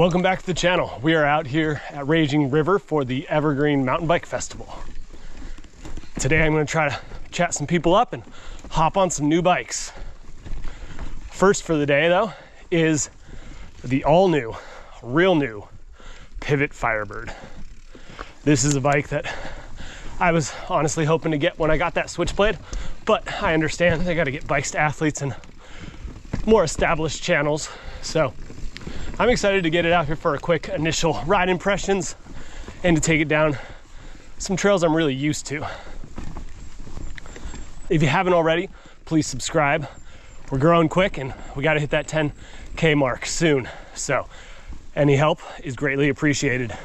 Welcome back to the channel. We are out here at Raging River for the Evergreen Mountain Bike Festival. Today I'm going to try to chat some people up and hop on some new bikes. First for the day though is the all new, real new Pivot Firebird. This is a bike that I was honestly hoping to get when I got that Switchblade, but I understand they got to get bikes to athletes and more established channels. So I'm excited to get it out here for a quick initial ride impressions and to take it down some trails I'm really used to. If you haven't already, please subscribe. We're growing quick and we got to hit that 10K mark soon. So any help is greatly appreciated.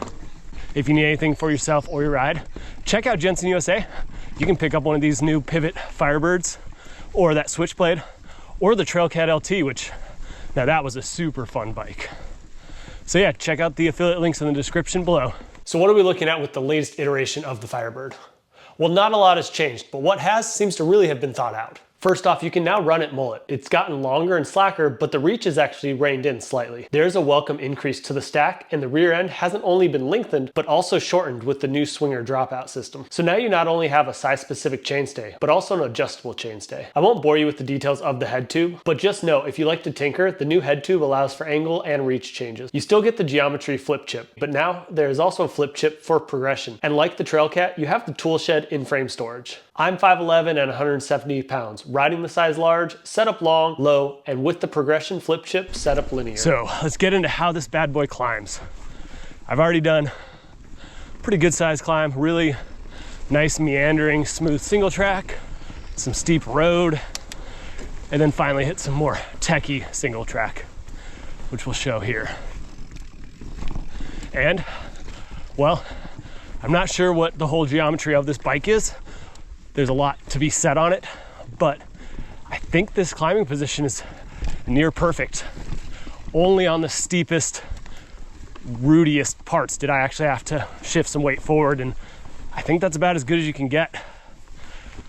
If you need anything for yourself or your ride, check out Jensen USA. You can pick up one of these new Pivot Firebirds or that Switchblade or the Trailcat LT, which now that was a super fun bike. So yeah, check out the affiliate links in the description below. So what are we looking at with the latest iteration of the Firebird? Well, not a lot has changed, but what has seems to really have been thought out. First off, you can now run it mullet. It's gotten longer and slacker, but the reach is actually reined in slightly. There's a welcome increase to the stack, and the rear end hasn't only been lengthened, but also shortened with the new swinger dropout system. So now you not only have a size-specific chainstay, but also an adjustable chainstay. I won't bore you with the details of the head tube, but just know if you like to tinker, the new head tube allows for angle and reach changes. You still get the geometry flip chip, but now there is also a flip chip for progression. And like the Trailcat, you have the tool shed in-frame storage. I'm 5'11" and 170 pounds, riding the size large, set up long, low, and with the progression flip chip set up linear. So let's get into how this bad boy climbs. I've already done a pretty good size climb, really nice meandering, smooth single track, some steep road, and then finally hit some more techie single track, which we'll show here. And, well, I'm not sure what the whole geometry of this bike is. There's a lot to be said on it, but I think this climbing position is near perfect. Only on the steepest, rootiest parts did I actually have to shift some weight forward, and I think that's about as good as you can get.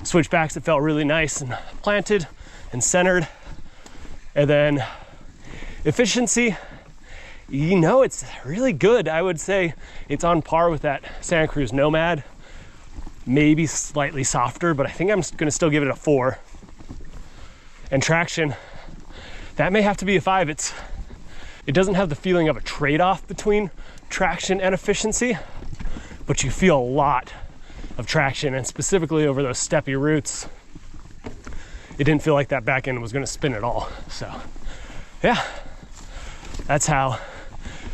Switchbacks, it felt really nice and planted and centered. And then efficiency, you know, it's really good. I would say it's on par with that Cruz Nomad. Maybe slightly softer, but I think I'm gonna still give it a 4. And traction, that may have to be a 5. It doesn't have the feeling of a trade-off between traction and efficiency, but you feel a lot of traction, and specifically over those steppy routes, it didn't feel like that back end was gonna spin at all. So yeah, that's how,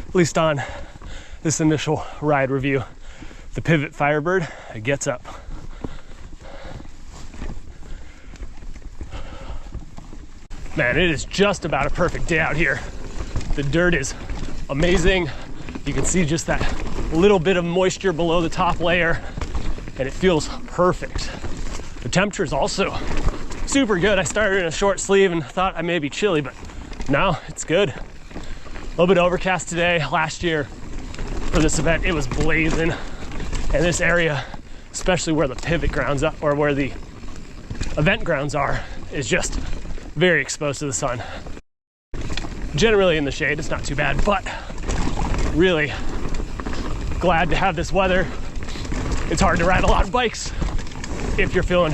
at least on this initial ride review, the Pivot Firebird, it gets up. Man, it is just about a perfect day out here. The dirt is amazing. You can see just that little bit of moisture below the top layer, and it feels perfect. The temperature is also super good. I started in a short sleeve and thought I may be chilly, but no, it's good. A little bit overcast today. Last year for this event, it was blazing. And this area, especially where the pivot grounds up or where the event grounds are, is just very exposed to the sun. Generally in the shade, it's not too bad, but really glad to have this weather. It's hard to ride a lot of bikes if you're feeling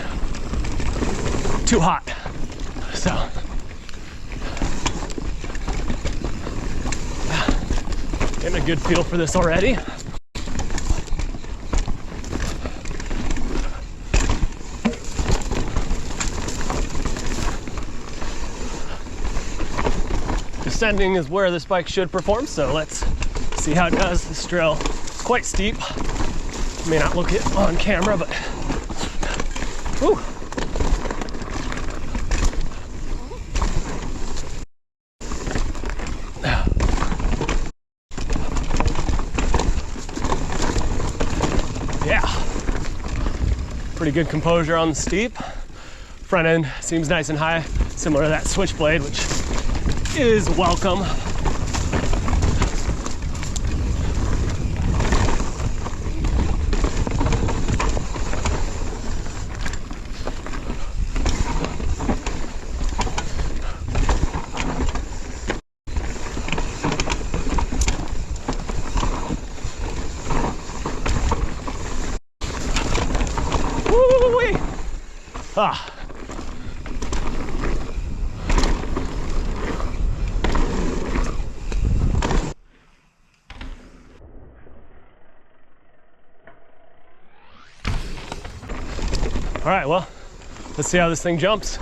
too hot. So, getting a good feel for this already. Descending is where this bike should perform, so let's see how it does. This trail is quite steep. May not look it on camera, but whew. Yeah, pretty good composure on the steep. Front end seems nice and high, similar to that Switchblade, which is welcome. Ah. All right, well, let's see how this thing jumps.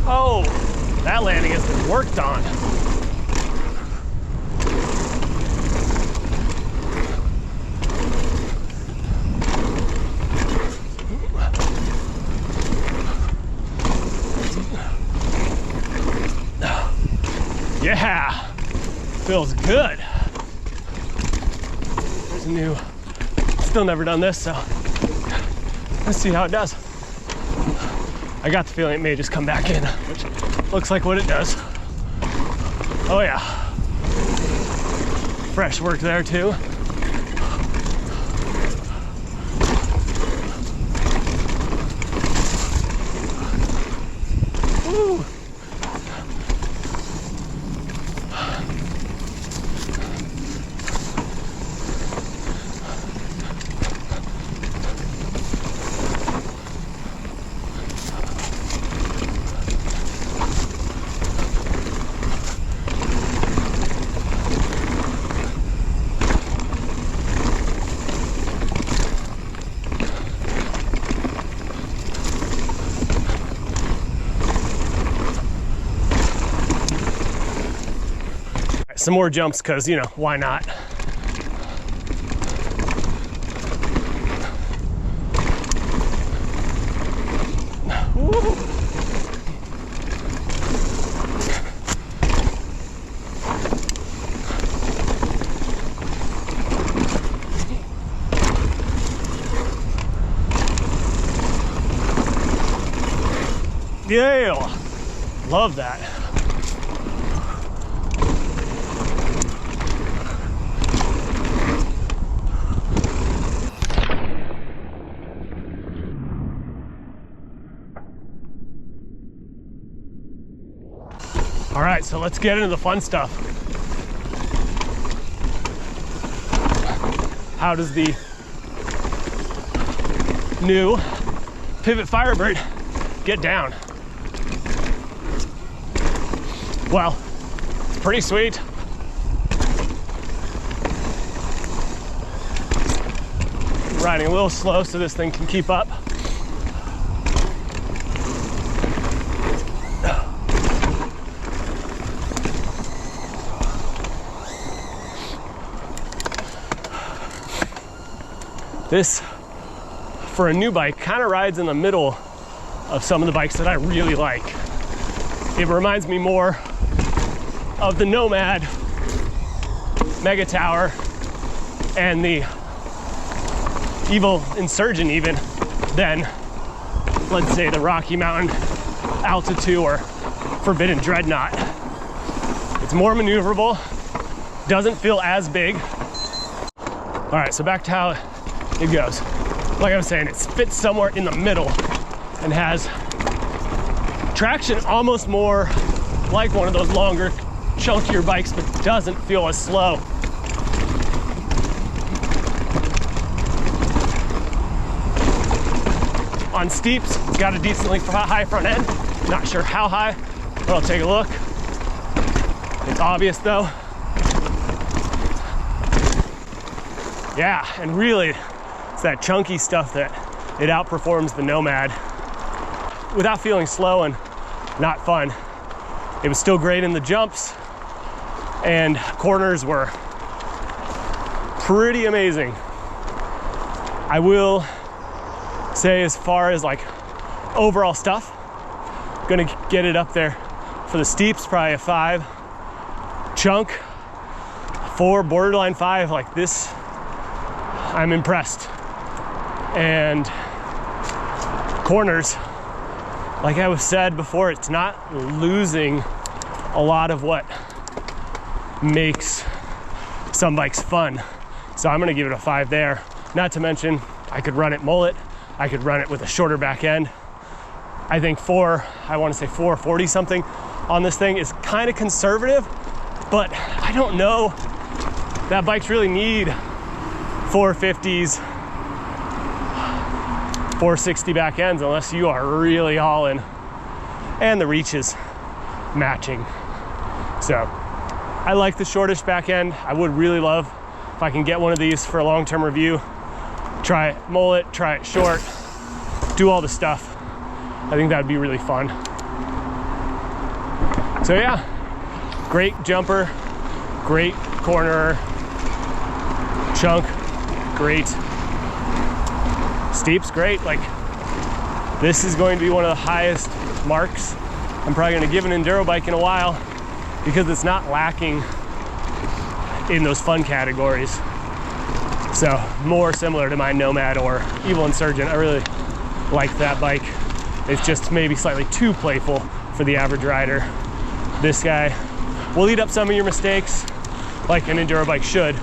Oh, that landing has been worked on. Yeah, feels good. There's a new, still never done this, so let's see how it does. I got the feeling it may just come back in, which looks like what it does. Oh yeah. Fresh work there too. Woo. Some more jumps, because, you know, why not? Woo. Yeah, love that. All right, so let's get into the fun stuff. How does the new Pivot Firebird get down? Well, it's pretty sweet. Riding a little slow so this thing can keep up. This, for a new bike, kind of rides in the middle of some of the bikes that I really like. It reminds me more of the Nomad Mega Tower and the Evil Insurgent even than, let's say, the Rocky Mountain Altitude or Forbidden Dreadnought. It's more maneuverable, doesn't feel as big. All right, so back to how it goes. Like I was saying, it fits somewhere in the middle and has traction almost more like one of those longer, chunkier bikes, but doesn't feel as slow. On steeps, it's got a decently high front end. Not sure how high, but I'll take a look. It's obvious though. Yeah, and really, it's that chunky stuff that it outperforms the Nomad without feeling slow and not fun. It was still great in the jumps, and corners were pretty amazing. I will say, as far as like overall stuff, gonna get it up there for the steeps, probably a 5. Chunk, 4, borderline 5. Like this, I'm impressed. And corners, like I was said before, it's not losing a lot of what makes some bikes fun. So I'm gonna give it a 5 there. Not to mention, I could run it mullet, I could run it with a shorter back end. I think I wanna say 440 something on this thing is kind of conservative, but I don't know that bikes really need 450s 460 back ends unless you are really hauling, and the reach is matching. So I like the shortish back end. I would really love if I can get one of these for a long-term review. Try it mullet, try it short, do all the stuff. I think that'd be really fun. So yeah, great jumper, great corner, chunk, great. Steep's great. Like, this is going to be one of the highest marks I'm probably going to give an enduro bike in a while, because it's not lacking in those fun categories. So more similar to my Nomad or Evil Insurgent. I really like that bike. It's just maybe slightly too playful for the average rider. This guy will eat up some of your mistakes like an enduro bike should,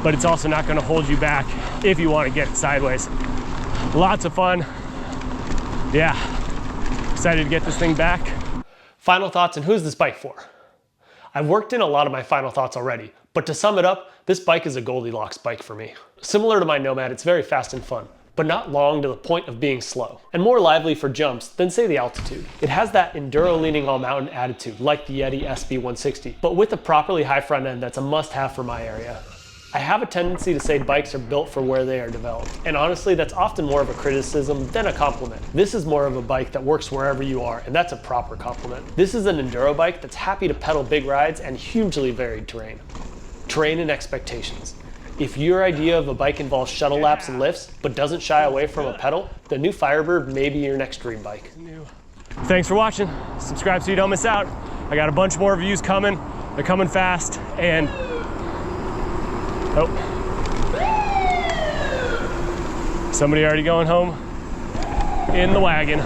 but it's also not going to hold you back if you want to get it sideways. Lots of fun. Yeah, excited to get this thing back. Final thoughts, and who's this bike for? I've worked in a lot of my final thoughts already, but to sum it up, this bike is a Goldilocks bike for me. Similar to my Nomad, it's very fast and fun, but not long to the point of being slow, and more lively for jumps than say the altitude. It has that enduro leaning all mountain attitude like the Yeti SB160, but with a properly high front end that's a must-have for my area. I have a tendency to say bikes are built for where they are developed, and honestly that's often more of a criticism than a compliment. This is more of a bike that works wherever you are, and that's a proper compliment. This is an enduro bike that's happy to pedal big rides and hugely varied terrain. Terrain and expectations. If your idea of a bike involves shuttle laps and lifts, but doesn't shy away from a pedal, the new Firebird may be your next dream bike. Thanks for watching. Subscribe so you don't miss out. I got a bunch more reviews coming. They're coming fast, and oh, somebody already going home in the wagon.